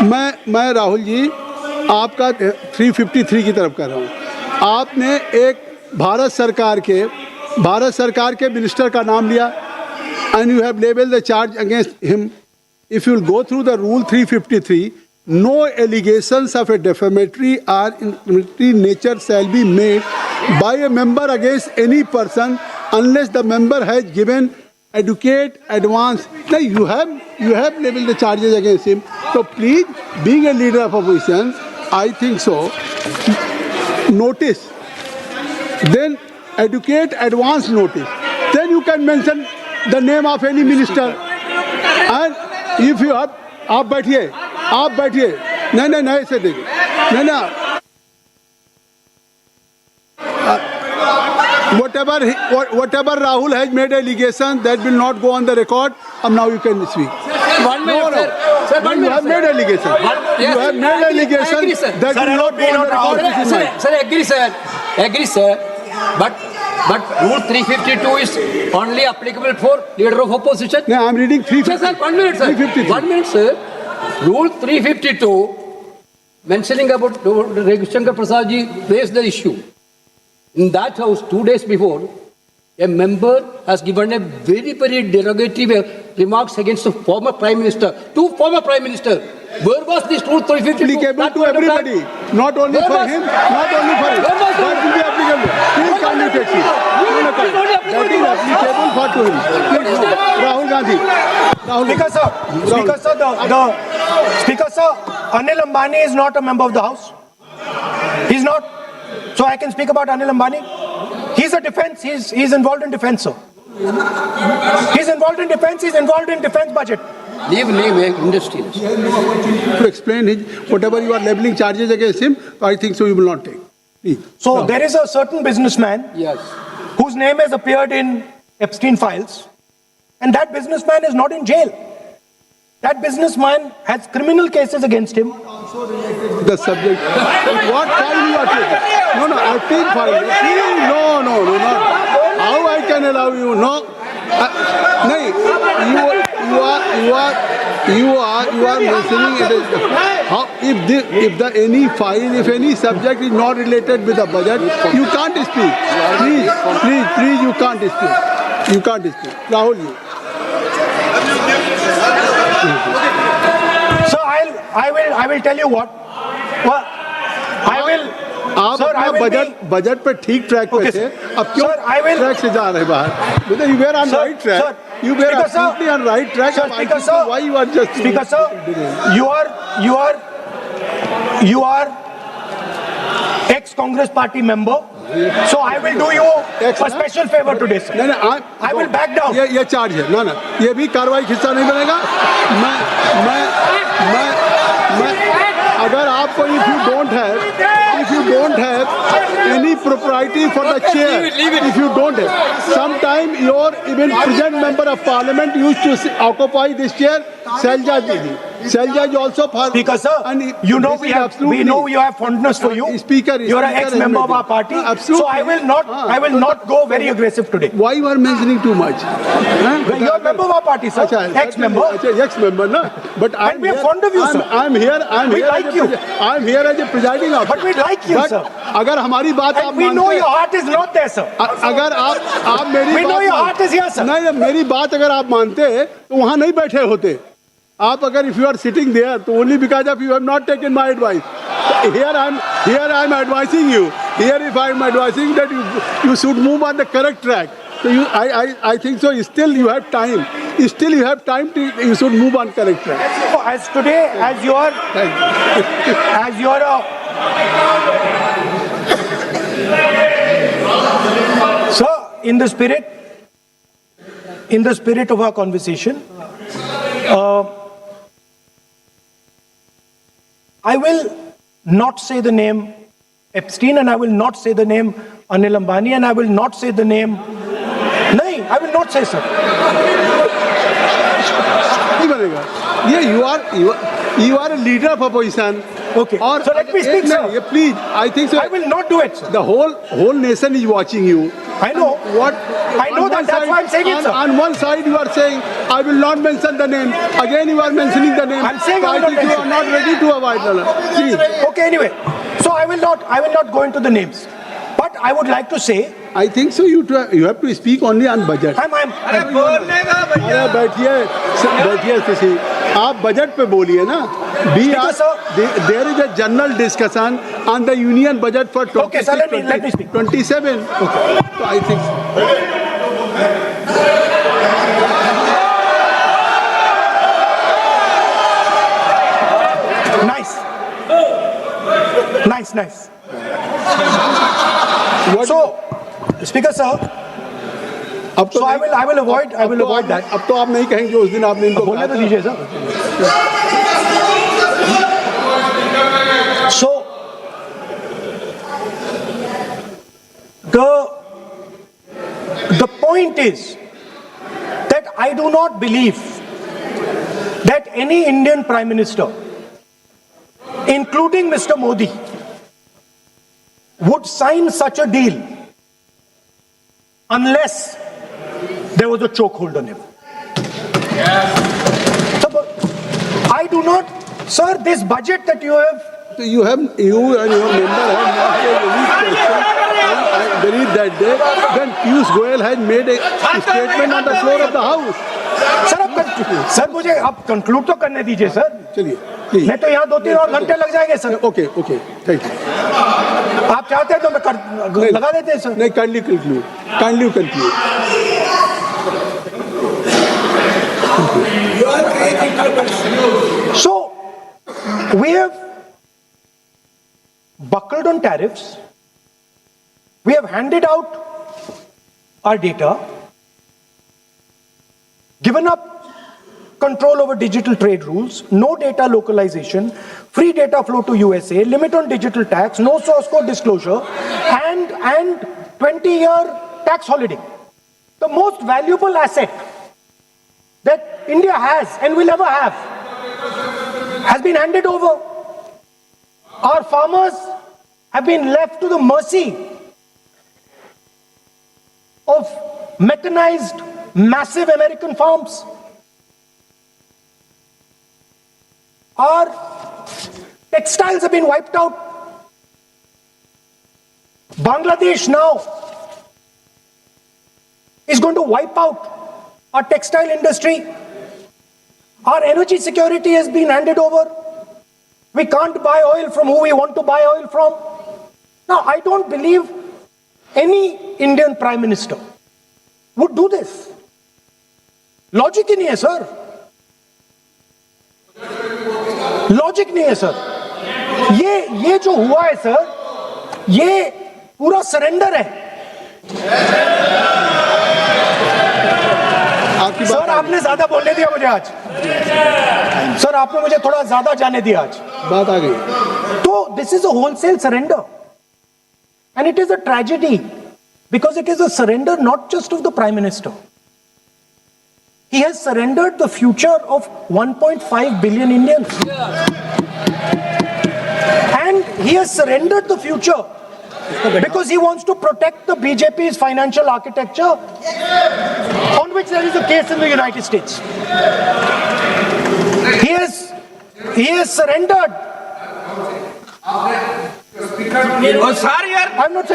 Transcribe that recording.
मैं राहुल जी आपका 353 की तरफ कर रहा हूँ। आपने एक भारत सरकार के मिनिस्टर का नाम लिया and you have labeled the charge against him. If you will go through the rule 353, no allegations of a defamatory or incriminatory nature shall be made by a member against any person unless the member has given adequate advance. Now you have labeled the charges against him. So please, being a leader of opposition, I think so. Notice, then adequate advance notice. Then you can mention the name of any minister. And if you have, आप बैठिए, नहीं ऐसे देखिए, नहीं whatever Rahul has made allegation that will not go on the record. Now you can speak. 1 minute, sir. Sir, 1 minute. You have made allegation. You have made allegation that will not go on the record. Sir, agree, sir. But Rule 352 is only applicable for leader of opposition. No, I am reading 350. Sir, 1 minute, sir. 1 minute, sir. Rule 352, mentioning about Ravi Shankar Prasad ji raised the issue. In that house, 2 days before, a member has given a very, very derogatory remarks against the former Prime Minister. Two former Prime Minister. Where was this Rule 352? Applicable to everybody, not only for him, not only for him. That will be applicable. Please kindly take it. That is applicable for to him. Please, no. Rahul Gandhi. Speaker sir, Anil Ambani is not a member of the House. He's not. So I can speak about Anil Ambani. He's a defense. He's involved in defense, sir. He's involved in defense. He's involved in defense budget. Leave industry. To explain whatever you are labeling charges against him, I think so you will not take. Please. So there is a certain businessman, Yes. whose name has appeared in Epstein files, and that businessman is not in jail. That businessman has criminal cases against him. The subject. What file you are taking? No, acting file. No, not. How I can allow you? No. No. You are mentioning it as how if any subject is not related with the budget, you can't speak. Please, you can't speak. You can't speak. Rahul, you. So I will tell you what. आप budget पे ठीक track पे थे, अब क्यों track से जा रहे बाहर? Because you were on right track. You were absolutely on right track. Why you are just? Speaker sir, you are ex-Congress party member. So I will do you a special favor today, sir. No, I will back down. ये charge है, ना ये भी कार्रवाई का हिस्सा नहीं बनेगा. मैं अगर आपको if you don't have any propriety for the chair, if you don't have, sometime your even present member of parliament used to occupy this chair, Selja Didi. Selja is also for. Speaker sir, you know we know you have fondness for you. You are an ex-member of our party. So I will not go very aggressive today. Why you are mentioning too much? You are a member of our party, sir. Ex-member. Ex-member, no. But we are fond of you, sir. I'm here as a presiding officer. But we like you, sir. अगर हमारी बात आप we know your heart is not there, sir. अगर आप मेरी we know your heart is here, sir. नहीं, मेरी बात अगर आप मानते तो वहाँ नहीं बैठे होते. आप अगर if you are sitting there, तो only because of you have not taken my advice. Here I am advising you. Here if I am advising that you should move on the correct track. So I think so. Still you have time. You should move on correct track. So as today, as you are so in the spirit of our conversation, I will not say the name Epstein, and I will not say the name Anil Ambani, and I will not say the name. No, I will not say, sir. You are a leader of opposition. Okay. So let me speak, sir. Please, I think so. I will not do it, sir. The whole nation is watching you. I know. I know that. That's why I'm saying it, sir. On one side, you are saying, I will not mention the name. Again, you are mentioning the name. I'm saying I will not mention. not ready to avoid Please. Okay, anyway. So I will not go into the names. But I would like to say, I think so. You have to speak only on budget. I'm अरे बैठिए किसी आप budget पे बोलिए ना. There is a general discussion on the union budget for 26, Okay, sir, let me speak. 27. Okay. So I think Nice. So, Speaker sir, अब तो so I will avoid that. अब तो आप नहीं कहेंगे उस दिन आपने इनको बोलने तो दीजिए sir. So, the point is that I do not believe that any Indian Prime Minister, including Mr. Modi, would sign such a deal unless there was a chokehold on him. So, I do not, sir, this budget that you have. So you and your member have not made any question. I believe that day when Piyush Goyal had made a statement on the floor of the House. Sir मुझे आप conclude तो करने दीजिए sir. चलिए please. मैं तो यहाँ 2-3 और घंटे लग जाएंगे सर. Okay thank you. आप चाहते हैं तो मैं लगा देते हैं सर. नहीं, kindly conclude. So we have buckled on tariffs. We have handed out our data, given up control over digital trade rules, no data localization, free data flow to USA, limit on digital tax, no source code disclosure, and 20-year tax holiday. The most valuable asset that India has and will ever have has been handed over. Our farmers have been left to the mercy of mechanized, massive American farms. Our textiles have been wiped out. Bangladesh now is going to wipe out our textile industry. Our energy security has been handed over. We can't buy oil from who we want to buy oil from. Now, I don't believe any Indian Prime Minister would do this. Logic ही नहीं है sir. Logic नहीं है sir. ये जो हुआ है sir, ये पूरा सरेंडर है. सर आपने ज्यादा बोलने दिया मुझे आज. सर आपने मुझे थोड़ा ज्यादा जाने दिया आज. बात आ गई. तो this is a wholesale surrender, and it is a tragedy because it is a surrender not just of the Prime Minister. He has surrendered the future of 1.5 billion Indians. And he has surrendered the future because he wants to protect the BJP's financial architecture, on which there is a case in the United States. He has surrendered. I'm not saying